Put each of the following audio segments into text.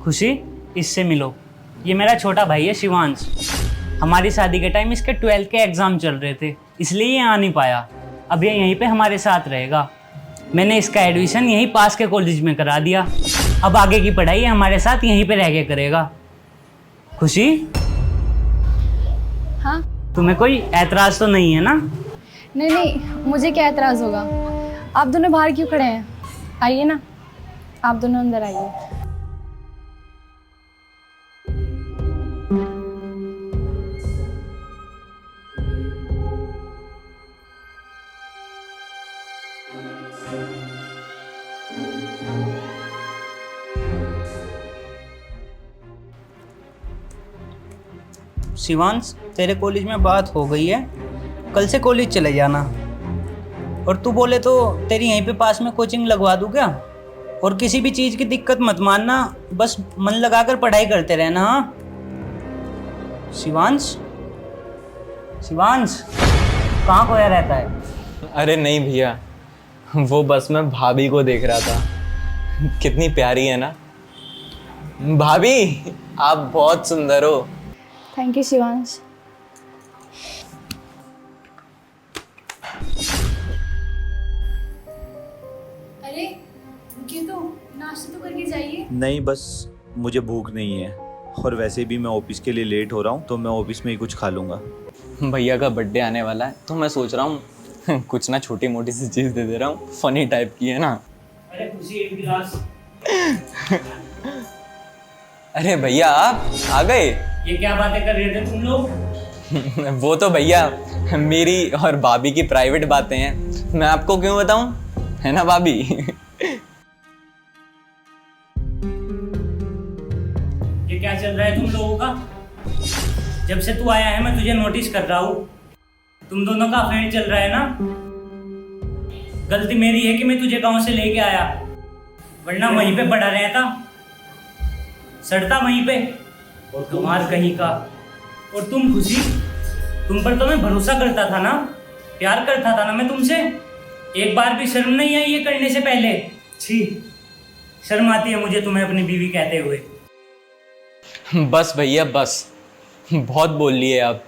खुशी, इससे मिलो। ये मेरा छोटा भाई है शिवांश। हमारी शादी के टाइम इसके 12th के एग्ज़ाम चल रहे थे, इसलिए ये आ नहीं पाया। अब ये यहीं पे हमारे साथ रहेगा। मैंने इसका एडमिशन यहीं पास के कॉलेज में करा दिया। अब आगे की पढ़ाई हमारे साथ यहीं पे रह के करेगा। खुशी, हाँ? तुम्हें कोई ऐतराज़ तो नहीं है ना? नहीं नहीं, मुझे क्या एतराज़ होगा। आप दोनों बाहर क्यों खड़े हैं? आइए ना, आप दोनों अंदर आइए। शिवांश, तेरे कॉलेज में बात हो गई है, कल से कॉलेज चले जाना। और तू बोले तो तेरी यहीं पे पास में कोचिंग लगवा दूँ क्या? और किसी भी चीज़ की दिक्कत मत मानना, बस मन लगाकर पढ़ाई करते रहना। हाँ शिवांश, शिवांश कहाँ खोया रहता है? अरे नहीं भैया, वो बस मैं भाभी को देख रहा था। कितनी प्यारी है ना भाभी, आप बहुत सुंदर हो। Thank you Shivansh. अरे रुकिए तो, नाश्ता तो करके जाइए। नहीं, बस मुझे भूख नहीं है, और वैसे भी मैं ऑफिस के लिए लेट हो रहा हूँ, तो मैं ऑफिस में ही कुछ खा लूँगा। भैया का बर्थडे आने वाला है, तो मैं सोच रहा हूँ कुछ ना छोटी मोटी सी चीज़ दे रहा हूँ, फनी टाइप की है ना। अरे खुशी, एक गिलास। अरे भैया आप आ गए। ये क्या बातें कर रहे थे तुम लोग? वो तो भैया मेरी और भाभी की प्राइवेट बातें हैं, मैं आपको क्यों बताऊं, है ना भाभी। ये क्या चल रहा है तुम लोगों का? जब से तू आया है मैं तुझे नोटिस कर रहा हूँ, तुम दोनों का अफेयर चल रहा है ना। गलती मेरी है कि मैं तुझे गांव से लेके आया, वरना वहीं पे पड़ा रहता, सड़ता वहीं पे। और तुम्हार कहीं का। और तुम खुशी, तुम पर तो मैं भरोसा करता था ना, प्यार करता था ना मैं तुमसे। एक बार भी शर्म नहीं आई ये करने से पहले? छी, शर्म आती है मुझे तुम्हें अपनी बीवी कहते हुए। बस भैया बस, बहुत बोल लिए आप।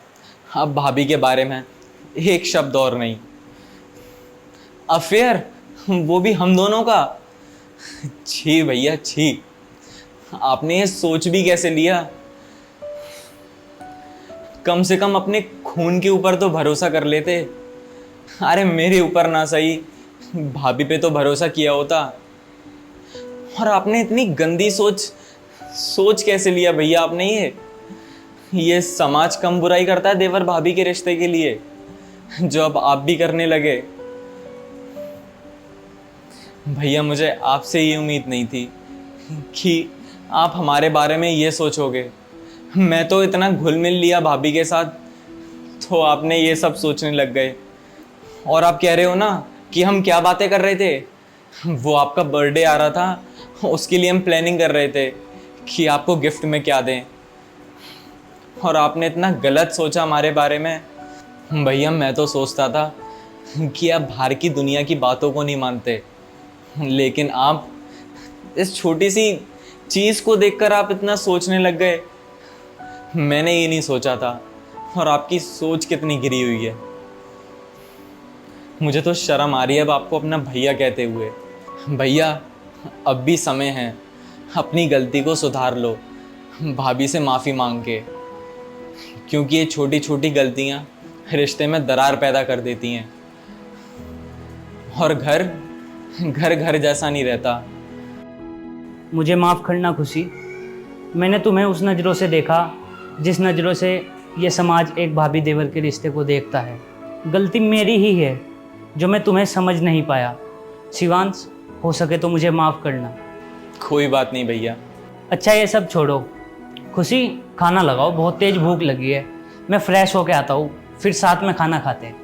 अब भाभी के बारे में एक शब्द और नहीं। अफेयर, वो भी हम दोनों का। छी भैया छी, आपने ये सोच भी कैसे लिया? कम से कम अपने खून के ऊपर तो भरोसा कर लेते। अरे मेरे ऊपर ना सही, भाभी पे तो भरोसा किया होता। और आपने इतनी गंदी सोच कैसे लिया भैया आपने? ये समाज कम बुराई करता है देवर भाभी के रिश्ते के लिए, जो अब आप भी करने लगे। भैया मुझे आपसे ये उम्मीद नहीं थी कि आप हमारे बारे में ये सोचोगे। मैं तो इतना घुल मिल लिया भाभी के साथ, तो आपने ये सब सोचने लग गए। और आप कह रहे हो ना कि हम क्या बातें कर रहे थे, वो आपका बर्थडे आ रहा था, उसके लिए हम प्लानिंग कर रहे थे कि आपको गिफ्ट में क्या दें। और आपने इतना गलत सोचा हमारे बारे में। भैया मैं तो सोचता था कि आप बाहर की दुनिया की बातों को नहीं मानते, लेकिन आप इस छोटी सी चीज़ को देखकर आप इतना सोचने लग गए। मैंने ये नहीं सोचा था, और आपकी सोच कितनी गिरी हुई है। मुझे तो शर्म आ रही है अब आपको अपना भैया कहते हुए। भैया अब भी समय है, अपनी गलती को सुधार लो, भाभी से माफ़ी मांग के, क्योंकि ये छोटी छोटी गलतियाँ रिश्ते में दरार पैदा कर देती हैं, और घर घर घर जैसा नहीं रहता। मुझे माफ़ करना खुशी, मैंने तुम्हें उस नज़रों से देखा जिस नज़रों से ये समाज एक भाभी देवर के रिश्ते को देखता है। गलती मेरी ही है जो मैं तुम्हें समझ नहीं पाया। शिवांश, हो सके तो मुझे माफ़ करना। कोई बात नहीं भैया। अच्छा ये सब छोड़ो, खुशी खाना लगाओ, बहुत तेज़ भूख लगी है। मैं फ़्रेश होके आता हूँ, फिर साथ में खाना खाते हैं।